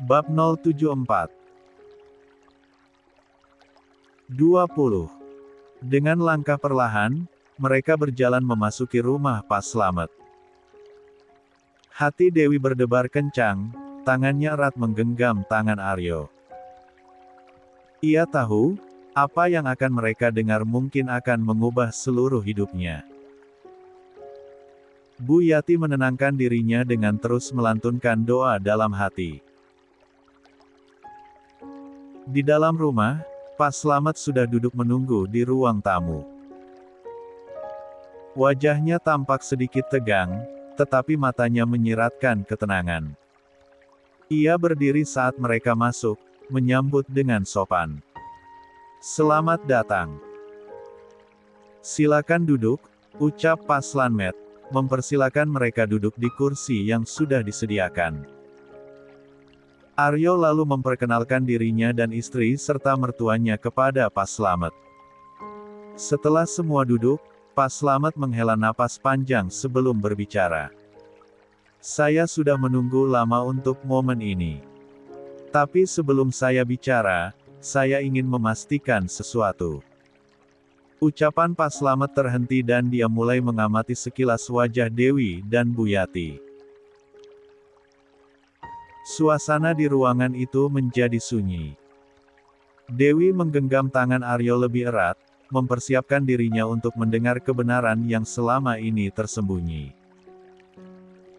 Bab 074 20. Dengan langkah perlahan, mereka berjalan memasuki rumah Pak Slamet. Hati Dewi berdebar kencang, tangannya erat menggenggam tangan Aryo. Ia tahu, apa yang akan mereka dengar mungkin akan mengubah seluruh hidupnya. Bu Yati menenangkan dirinya dengan terus melantunkan doa dalam hati. Di dalam rumah, Pak Slamet sudah duduk menunggu di ruang tamu. Wajahnya tampak sedikit tegang, tetapi matanya menyiratkan ketenangan. Ia berdiri saat mereka masuk, menyambut dengan sopan. "Selamat datang. Silakan duduk," ucap Pak Slamet, mempersilakan mereka duduk di kursi yang sudah disediakan. Aryo lalu memperkenalkan dirinya dan istri serta mertuanya kepada Pak Slamet. Setelah semua duduk, Pak Slamet menghela napas panjang sebelum berbicara. "Saya sudah menunggu lama untuk momen ini. Tapi sebelum saya bicara, saya ingin memastikan sesuatu." Ucapan Pak Slamet terhenti dan dia mulai mengamati sekilas wajah Dewi dan Bu Yati. Suasana di ruangan itu menjadi sunyi. Dewi menggenggam tangan Aryo lebih erat, mempersiapkan dirinya untuk mendengar kebenaran yang selama ini tersembunyi.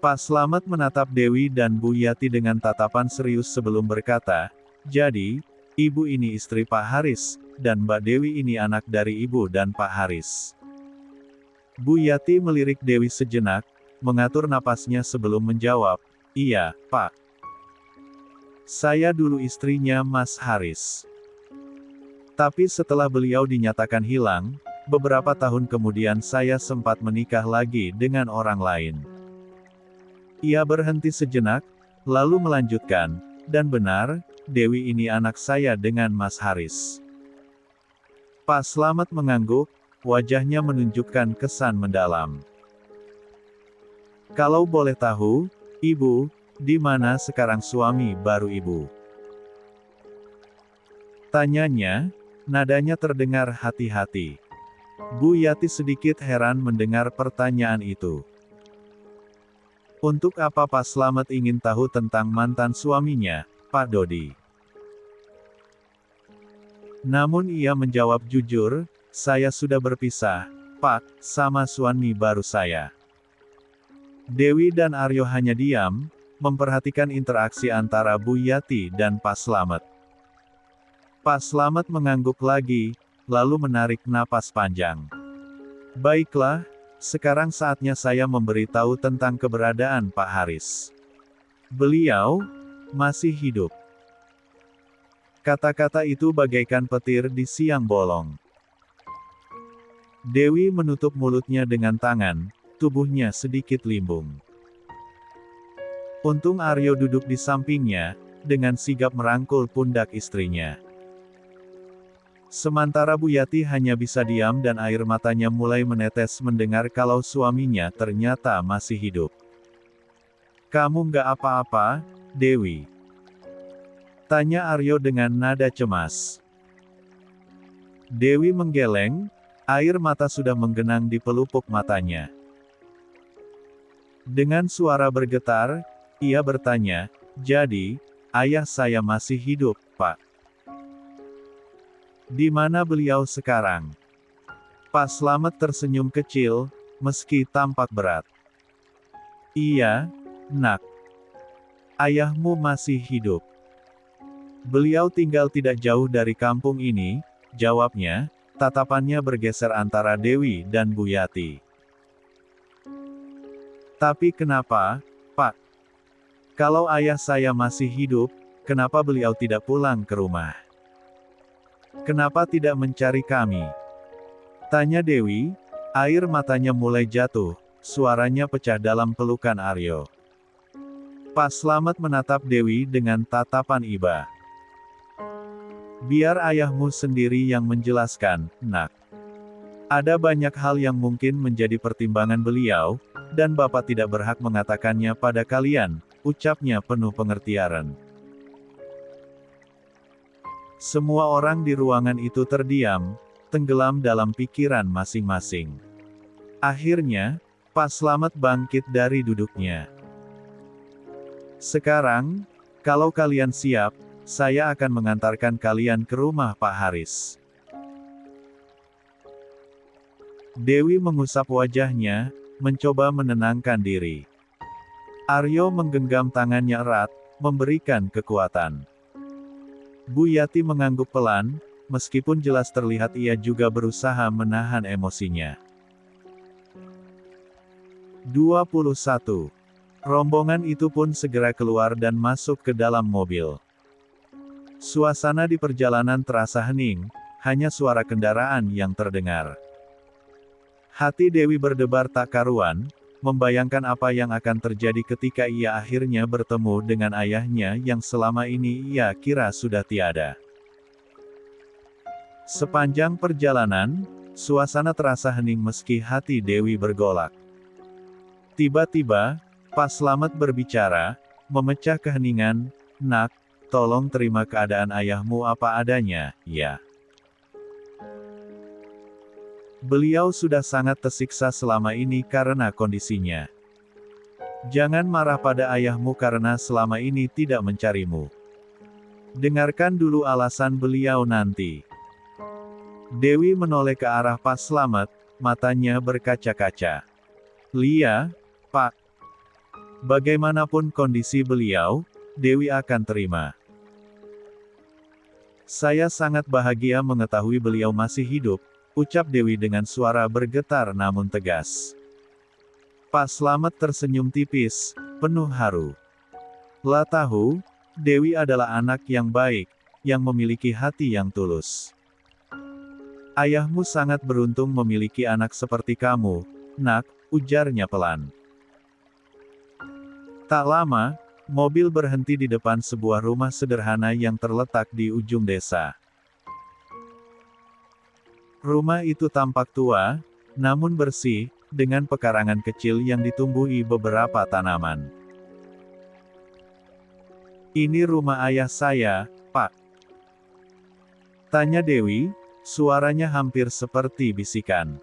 Pak Slamet menatap Dewi dan Bu Yati dengan tatapan serius sebelum berkata, "Jadi, Ibu ini istri Pak Haris, dan Mbak Dewi ini anak dari Ibu dan Pak Haris." Bu Yati melirik Dewi sejenak, mengatur napasnya sebelum menjawab, "Iya, Pak. Saya dulu istrinya Mas Haris. Tapi setelah beliau dinyatakan hilang, beberapa tahun kemudian saya sempat menikah lagi dengan orang lain." Ia berhenti sejenak, lalu melanjutkan, "Dan benar, Dewi ini anak saya dengan Mas Haris." Pak Slamet mengangguk, wajahnya menunjukkan kesan mendalam. "Kalau boleh tahu, Ibu, di mana sekarang suami baru Ibu?" Tanyanya, nadanya terdengar hati-hati. Bu Yati sedikit heran mendengar pertanyaan itu. Untuk apa Pak Slamet ingin tahu tentang mantan suaminya, Pak Dodi? Namun ia menjawab jujur, "Saya sudah berpisah, Pak, sama suami baru saya." Dewi dan Aryo hanya diam, memperhatikan interaksi antara Bu Yati dan Pak Slamet. Pak Slamet mengangguk lagi, lalu menarik napas panjang. "Baiklah, sekarang saatnya saya memberitahu tentang keberadaan Pak Haris. Beliau masih hidup." Kata-kata itu bagaikan petir di siang bolong. Dewi menutup mulutnya dengan tangan, tubuhnya sedikit limbung. Untung Aryo duduk di sampingnya, dengan sigap merangkul pundak istrinya. Sementara Bu Yati hanya bisa diam dan air matanya mulai menetes mendengar kalau suaminya ternyata masih hidup. "Kamu nggak apa-apa, Dewi?" tanya Aryo dengan nada cemas. Dewi menggeleng, air mata sudah menggenang di pelupuk matanya. Dengan suara bergetar, ia bertanya, "Jadi, ayah saya masih hidup, Pak? Di mana beliau sekarang?" Pak Slamet tersenyum kecil, meski tampak berat. "Iya, Nak. Ayahmu masih hidup. Beliau tinggal tidak jauh dari kampung ini," jawabnya, tatapannya bergeser antara Dewi dan Bu Yati. "Tapi kenapa, Pak? Kalau ayah saya masih hidup, kenapa beliau tidak pulang ke rumah? Kenapa tidak mencari kami?" tanya Dewi, air matanya mulai jatuh, suaranya pecah dalam pelukan Aryo. Pak Slamet menatap Dewi dengan tatapan iba. "Biar ayahmu sendiri yang menjelaskan, Nak. Ada banyak hal yang mungkin menjadi pertimbangan beliau, dan Bapak tidak berhak mengatakannya pada kalian," ucapnya penuh pengertian. Semua orang di ruangan itu terdiam, tenggelam dalam pikiran masing-masing. Akhirnya, Pak Slamet bangkit dari duduknya. "Sekarang, kalau kalian siap, saya akan mengantarkan kalian ke rumah Pak Haris." Dewi mengusap wajahnya, mencoba menenangkan diri. Aryo menggenggam tangannya erat, memberikan kekuatan. Bu Yati mengangguk pelan, meskipun jelas terlihat ia juga berusaha menahan emosinya. 21. Rombongan itu pun segera keluar dan masuk ke dalam mobil. Suasana di perjalanan terasa hening, hanya suara kendaraan yang terdengar. Hati Dewi berdebar tak karuan, membayangkan apa yang akan terjadi ketika ia akhirnya bertemu dengan ayahnya yang selama ini ia kira sudah tiada. Sepanjang perjalanan, suasana terasa hening meski hati Dewi bergolak. Tiba-tiba, Pak Slamet berbicara, memecah keheningan, "Nak, tolong terima keadaan ayahmu apa adanya, ya. Beliau sudah sangat tersiksa selama ini karena kondisinya. Jangan marah pada ayahmu karena selama ini tidak mencarimu. Dengarkan dulu alasan beliau nanti." Dewi menoleh ke arah Pak Slamet, matanya berkaca-kaca. "Lia, Pak. Bagaimanapun kondisi beliau, Dewi akan terima. Saya sangat bahagia mengetahui beliau masih hidup," ucap Dewi dengan suara bergetar namun tegas. Pak Slamet tersenyum tipis, penuh haru. "Lah tahu, Dewi adalah anak yang baik, yang memiliki hati yang tulus. Ayahmu sangat beruntung memiliki anak seperti kamu, Nak," ujarnya pelan. Tak lama, mobil berhenti di depan sebuah rumah sederhana yang terletak di ujung desa. Rumah itu tampak tua, namun bersih, dengan pekarangan kecil yang ditumbuhi beberapa tanaman. "Ini rumah ayah saya, Pak?" tanya Dewi, suaranya hampir seperti bisikan.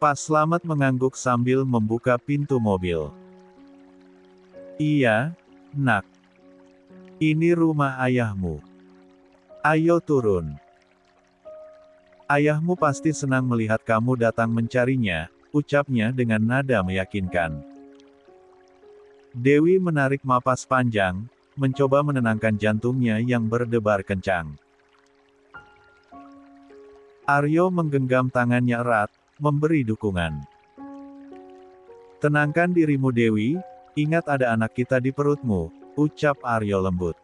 Pak Slamet mengangguk sambil membuka pintu mobil. "Iya, Nak. Ini rumah ayahmu. Ayo turun. Ayahmu pasti senang melihat kamu datang mencarinya," ucapnya dengan nada meyakinkan. Dewi menarik napas panjang, mencoba menenangkan jantungnya yang berdebar kencang. Aryo menggenggam tangannya erat, memberi dukungan. "Tenangkan dirimu Dewi, ingat ada anak kita di perutmu," ucap Aryo lembut.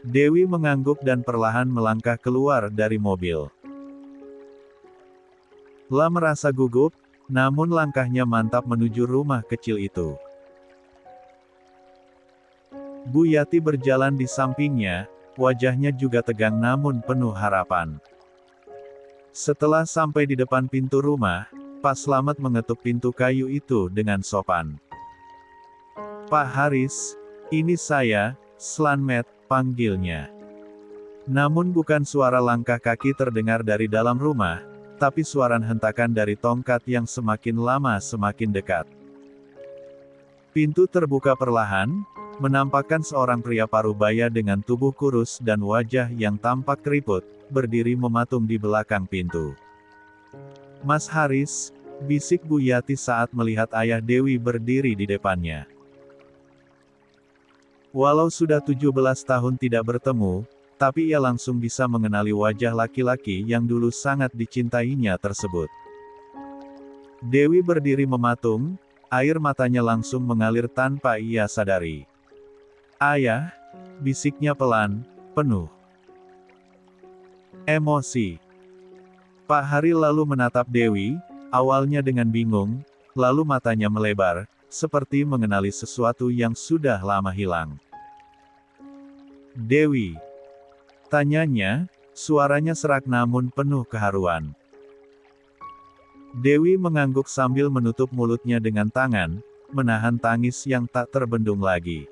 Dewi mengangguk dan perlahan melangkah keluar dari mobil. La merasa gugup, namun langkahnya mantap menuju rumah kecil itu. Bu Yati berjalan di sampingnya, wajahnya juga tegang namun penuh harapan. Setelah sampai di depan pintu rumah, Pak Slamet mengetuk pintu kayu itu dengan sopan. "Pak Haris, ini saya, Slamet," panggilnya. Namun bukan suara langkah kaki terdengar dari dalam rumah, tapi suara hentakan dari tongkat yang semakin lama semakin dekat. Pintu terbuka perlahan, menampakkan seorang pria parubaya dengan tubuh kurus dan wajah yang tampak keriput, berdiri mematung di belakang pintu. "Mas Haris," bisik Bu Yati saat melihat ayah Dewi berdiri di depannya. Walau sudah 17 tahun tidak bertemu, tapi ia langsung bisa mengenali wajah laki-laki yang dulu sangat dicintainya tersebut. Dewi berdiri mematung, air matanya langsung mengalir tanpa ia sadari. "Ayah," bisiknya pelan, penuh emosi. Pak Hari lalu menatap Dewi, awalnya dengan bingung, lalu matanya melebar, seperti mengenali sesuatu yang sudah lama hilang. "Dewi?" tanyanya, suaranya serak namun penuh keharuan. Dewi mengangguk sambil menutup mulutnya dengan tangan, menahan tangis yang tak terbendung lagi.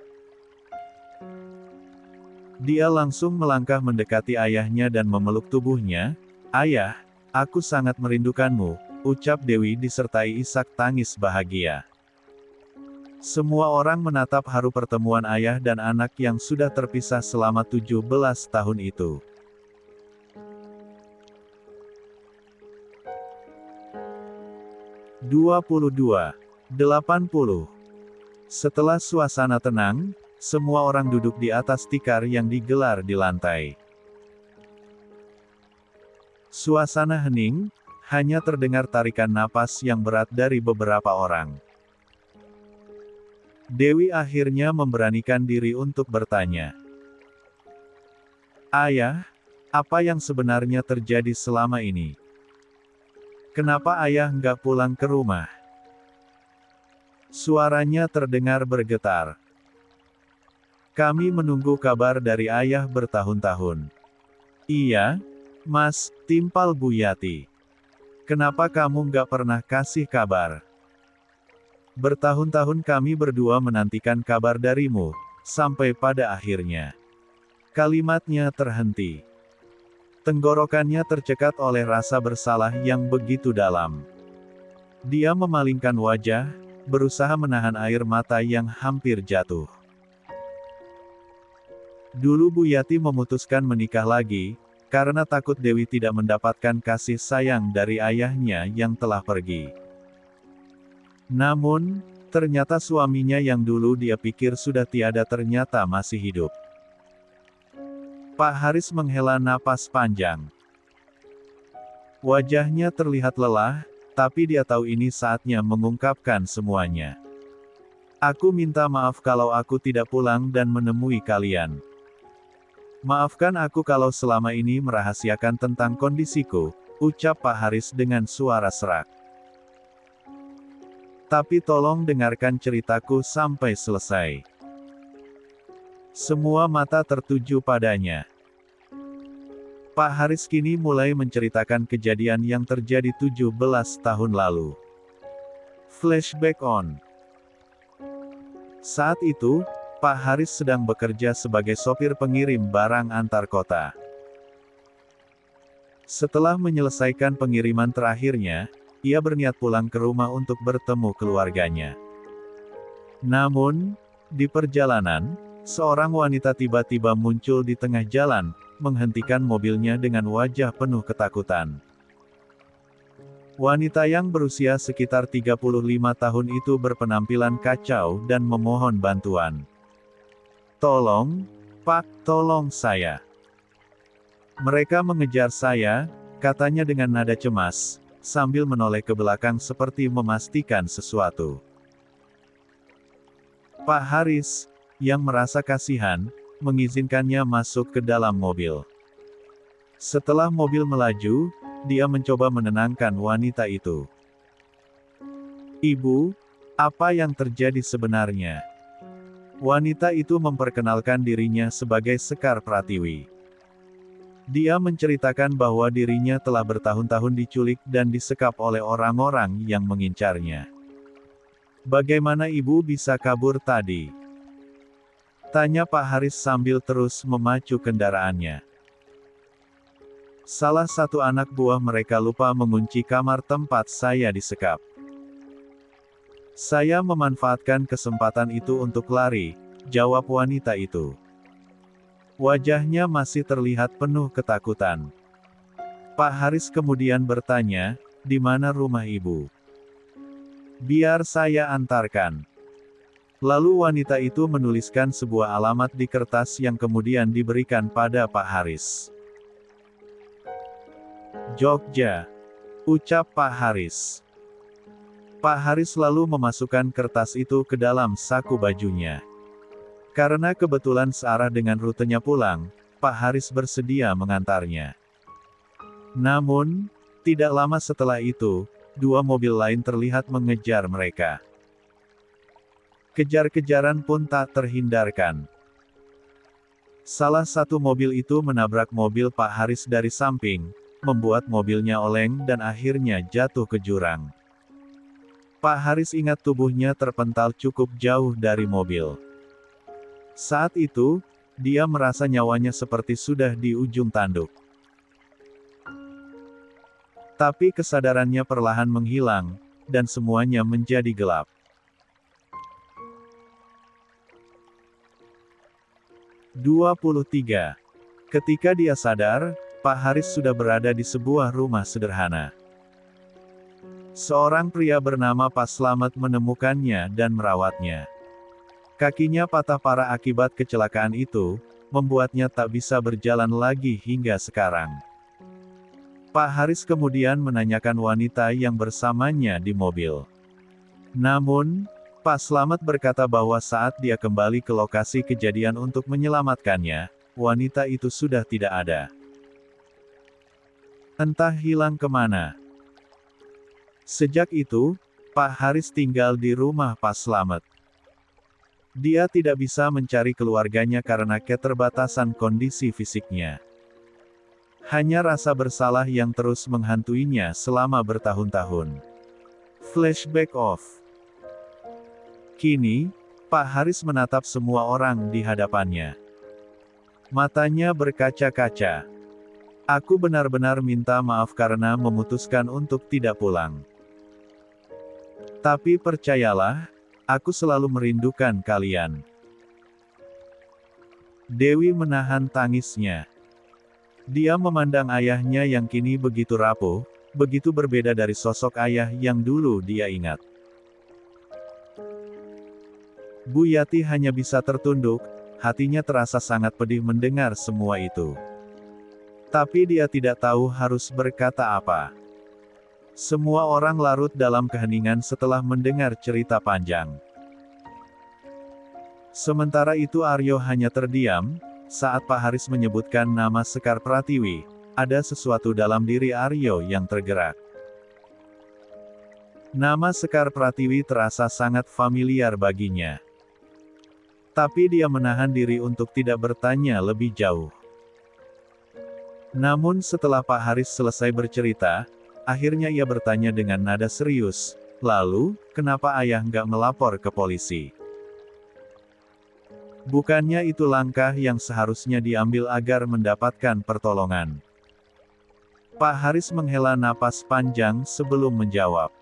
Dia langsung melangkah mendekati ayahnya dan memeluk tubuhnya. "Ayah, aku sangat merindukanmu," ucap Dewi disertai isak tangis bahagia. Semua orang menatap haru pertemuan ayah dan anak yang sudah terpisah selama 17 tahun itu. 22:80. Setelah suasana tenang, semua orang duduk di atas tikar yang digelar di lantai. Suasana hening, hanya terdengar tarikan napas yang berat dari beberapa orang. Dewi akhirnya memberanikan diri untuk bertanya. "Ayah, apa yang sebenarnya terjadi selama ini? Kenapa ayah nggak pulang ke rumah?" Suaranya terdengar bergetar. "Kami menunggu kabar dari ayah bertahun-tahun." "Iya, Mas," timpal Bu Yati. "Kenapa kamu nggak pernah kasih kabar? Bertahun-tahun kami berdua menantikan kabar darimu, sampai pada akhirnya." Kalimatnya terhenti. Tenggorokannya tercekat oleh rasa bersalah yang begitu dalam. Dia memalingkan wajah, berusaha menahan air mata yang hampir jatuh. Dulu Bu Yati memutuskan menikah lagi, karena takut Dewi tidak mendapatkan kasih sayang dari ayahnya yang telah pergi. Namun, ternyata suaminya yang dulu dia pikir sudah tiada ternyata masih hidup. Pak Haris menghela napas panjang. Wajahnya terlihat lelah, tapi dia tahu ini saatnya mengungkapkan semuanya. "Aku minta maaf kalau aku tidak pulang dan menemui kalian. Maafkan aku kalau selama ini merahasiakan tentang kondisiku," ucap Pak Haris dengan suara serak. "Tapi tolong dengarkan ceritaku sampai selesai." Semua mata tertuju padanya. Pak Haris kini mulai menceritakan kejadian yang terjadi 17 tahun lalu. Flashback on. Saat itu, Pak Haris sedang bekerja sebagai sopir pengirim barang antar kota. Setelah menyelesaikan pengiriman terakhirnya, ia berniat pulang ke rumah untuk bertemu keluarganya. Namun, di perjalanan, seorang wanita tiba-tiba muncul di tengah jalan, menghentikan mobilnya dengan wajah penuh ketakutan. Wanita yang berusia sekitar 35 tahun itu berpenampilan kacau dan memohon bantuan. "Tolong, Pak, tolong saya. Mereka mengejar saya," katanya dengan nada cemas, sambil menoleh ke belakang seperti memastikan sesuatu. Pak Haris, yang merasa kasihan, mengizinkannya masuk ke dalam mobil. Setelah mobil melaju, dia mencoba menenangkan wanita itu. "Ibu, apa yang terjadi sebenarnya?" Wanita itu memperkenalkan dirinya sebagai Sekar Pratiwi. Dia menceritakan bahwa dirinya telah bertahun-tahun diculik dan disekap oleh orang-orang yang mengincarnya. "Bagaimana ibu bisa kabur tadi?" tanya Pak Haris sambil terus memacu kendaraannya. "Salah satu anak buah mereka lupa mengunci kamar tempat saya disekap. Saya memanfaatkan kesempatan itu untuk lari," jawab wanita itu. Wajahnya masih terlihat penuh ketakutan. Pak Haris kemudian bertanya, "Di mana rumah ibu? Biar saya antarkan." Lalu wanita itu menuliskan sebuah alamat di kertas yang kemudian diberikan pada Pak Haris. "Jogja," ucap Pak Haris. Pak Haris lalu memasukkan kertas itu ke dalam saku bajunya. Karena kebetulan searah dengan rutenya pulang, Pak Haris bersedia mengantarnya. Namun, tidak lama setelah itu, dua mobil lain terlihat mengejar mereka. Kejar-kejaran pun tak terhindarkan. Salah satu mobil itu menabrak mobil Pak Haris dari samping, membuat mobilnya oleng dan akhirnya jatuh ke jurang. Pak Haris ingat tubuhnya terpental cukup jauh dari mobil. Saat itu, dia merasa nyawanya seperti sudah di ujung tanduk. Tapi kesadarannya perlahan menghilang, dan semuanya menjadi gelap. (23) Ketika dia sadar, Pak Haris sudah berada di sebuah rumah sederhana. Seorang pria bernama Pak Slamet menemukannya dan merawatnya. Kakinya patah parah akibat kecelakaan itu, membuatnya tak bisa berjalan lagi hingga sekarang. Pak Haris kemudian menanyakan wanita yang bersamanya di mobil. Namun, Pak Slamet berkata bahwa saat dia kembali ke lokasi kejadian untuk menyelamatkannya, wanita itu sudah tidak ada. Entah hilang kemana. Sejak itu, Pak Haris tinggal di rumah Pak Slamet. Dia tidak bisa mencari keluarganya karena keterbatasan kondisi fisiknya. Hanya rasa bersalah yang terus menghantuinya selama bertahun-tahun. Flashback off. Kini, Pak Haris menatap semua orang di hadapannya. Matanya berkaca-kaca. Aku benar-benar minta maaf karena memutuskan untuk tidak pulang. Tapi percayalah, aku selalu merindukan kalian. Dewi menahan tangisnya. Dia memandang ayahnya yang kini begitu rapuh, begitu berbeda dari sosok ayah yang dulu dia ingat. Bu Yati hanya bisa tertunduk, hatinya terasa sangat pedih mendengar semua itu. Tapi dia tidak tahu harus berkata apa. Semua orang larut dalam keheningan setelah mendengar cerita panjang. Sementara itu Aryo hanya terdiam, saat Pak Haris menyebutkan nama Sekar Pratiwi, ada sesuatu dalam diri Aryo yang tergerak. Nama Sekar Pratiwi terasa sangat familiar baginya. Tapi dia menahan diri untuk tidak bertanya lebih jauh. Namun setelah Pak Haris selesai bercerita, akhirnya ia bertanya dengan nada serius, lalu, kenapa ayah nggak melapor ke polisi? Bukannya itu langkah yang seharusnya diambil agar mendapatkan pertolongan? Pak Haris menghela napas panjang sebelum menjawab.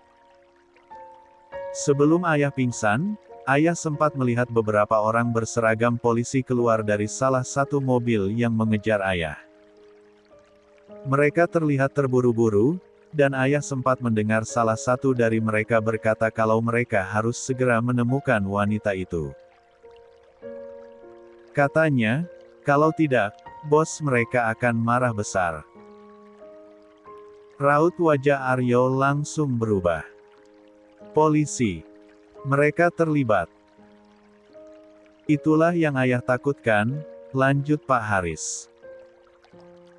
Sebelum ayah pingsan, ayah sempat melihat beberapa orang berseragam polisi keluar dari salah satu mobil yang mengejar ayah. Mereka terlihat terburu-buru, dan ayah sempat mendengar salah satu dari mereka berkata kalau mereka harus segera menemukan wanita itu. Katanya, kalau tidak, bos mereka akan marah besar. Raut wajah Aryo langsung berubah. Polisi. Mereka terlibat. Itulah yang ayah takutkan, lanjut Pak Haris.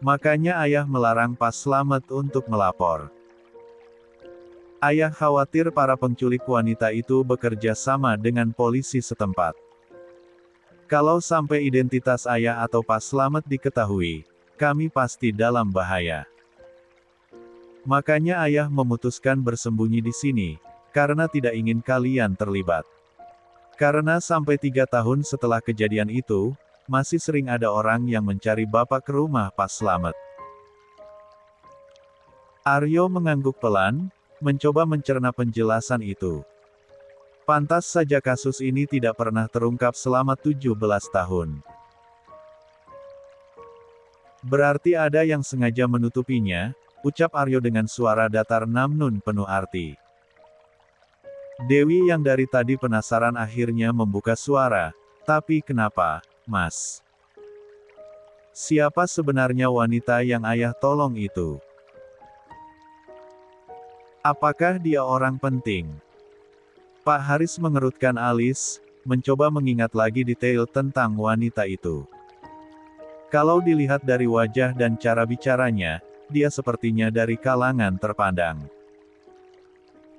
Makanya ayah melarang Pak Slamet untuk melapor. Ayah khawatir para penculik wanita itu bekerja sama dengan polisi setempat. Kalau sampai identitas ayah atau Pak Slamet diketahui, kami pasti dalam bahaya. Makanya ayah memutuskan bersembunyi di sini, karena tidak ingin kalian terlibat. Karena sampai 3 tahun setelah kejadian itu, masih sering ada orang yang mencari bapak ke rumah Pak Slamet. Aryo mengangguk pelan, mencoba mencerna penjelasan itu. Pantas saja kasus ini tidak pernah terungkap selama 17 tahun. Berarti ada yang sengaja menutupinya, ucap Aryo dengan suara datar namnun penuh arti. Dewi yang dari tadi penasaran akhirnya membuka suara, tapi kenapa, Mas? Siapa sebenarnya wanita yang ayah tolong itu? Apakah dia orang penting? Pak Haris mengerutkan alis, mencoba mengingat lagi detail tentang wanita itu. Kalau dilihat dari wajah dan cara bicaranya, dia sepertinya dari kalangan terpandang.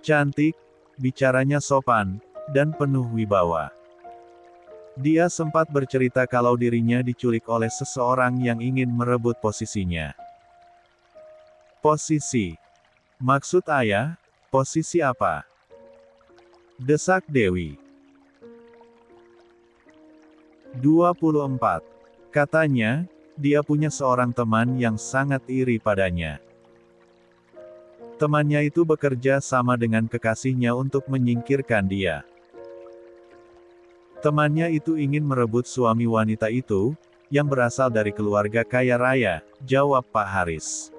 Cantik, bicaranya sopan, dan penuh wibawa. Dia sempat bercerita kalau dirinya diculik oleh seseorang yang ingin merebut posisinya. Posisi? Maksud ayah, posisi apa? Desak Dewi. 24. Katanya, dia punya seorang teman yang sangat iri padanya. Temannya itu bekerja sama dengan kekasihnya untuk menyingkirkan dia. Temannya itu ingin merebut suami wanita itu, yang berasal dari keluarga kaya raya, jawab Pak Haris.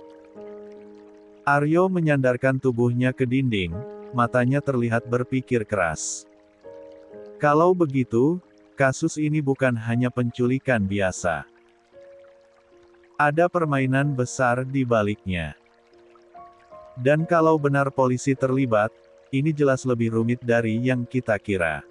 Aryo menyandarkan tubuhnya ke dinding, matanya terlihat berpikir keras. Kalau begitu, kasus ini bukan hanya penculikan biasa. Ada permainan besar di baliknya. Dan kalau benar polisi terlibat, ini jelas lebih rumit dari yang kita kira.